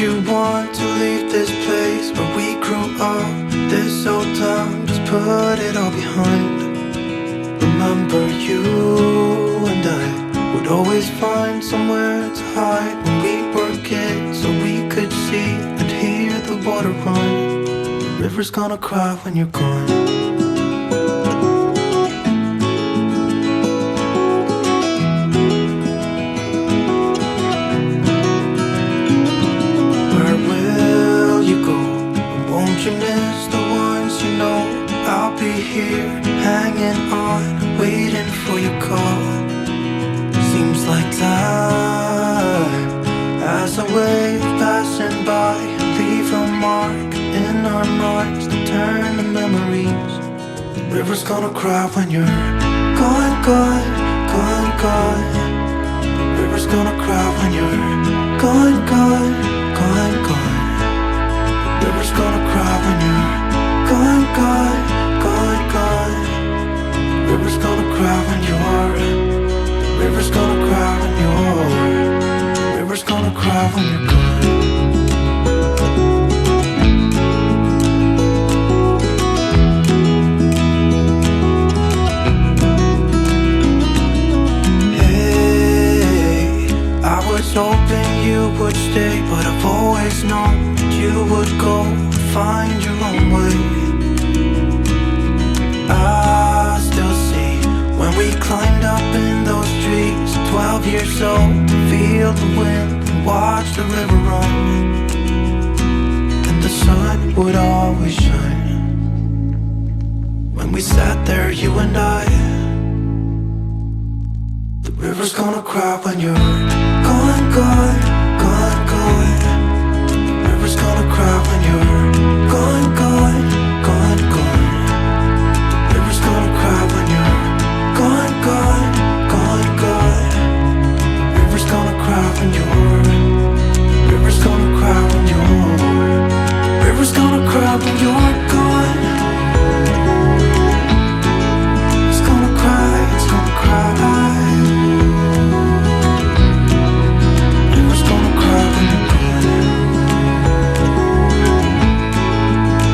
you want to leave this place where we grew up, this old town, just put it all behind. Remember you and I would always find somewhere to hide when we were kids, so we could see and hear the water run. The river's gonna cry when you're gone. You miss the ones you know. I'll be here, hanging on, waiting for your call. Seems like time as a wave passing by, leave a mark in our marks to turn to memories. The river's gonna cry when you're gone, gone, gone, gone. The river's gonna cry when you're gone, gone, gone, gone. River's gonna cry when you're gone, gone, gone, gone. River's gonna cry when you're. River's gonna cry when you're. River's gonna cry when you're gone. Hey, I was hoping you would stay, but I've always known you would go find your own way. I still see when we climbed up in those trees, 12 years old, to feel the wind and watch the river run. And the sun would always shine when we sat there, you and I. The river's gonna cry when you're gone, gone, gone, gone. River's gonna cry when you're gone, gone, gone, gone. River's gonna cry when you're gone, gone, gone, gone. River's gonna cry when you're. River's gonna cry when you're. River's gonna cry when you're gone. It's gonna cry, it's gonna cry. River's gonna cry when you're gone.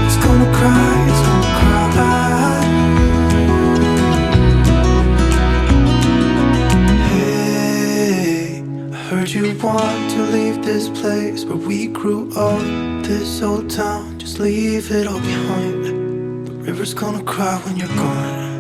It's gonna cry, it's gonna cry. Hey, I heard you want to leave this place where we grew up, this old town, just leave it all behind. The river's gonna cry when you're gone.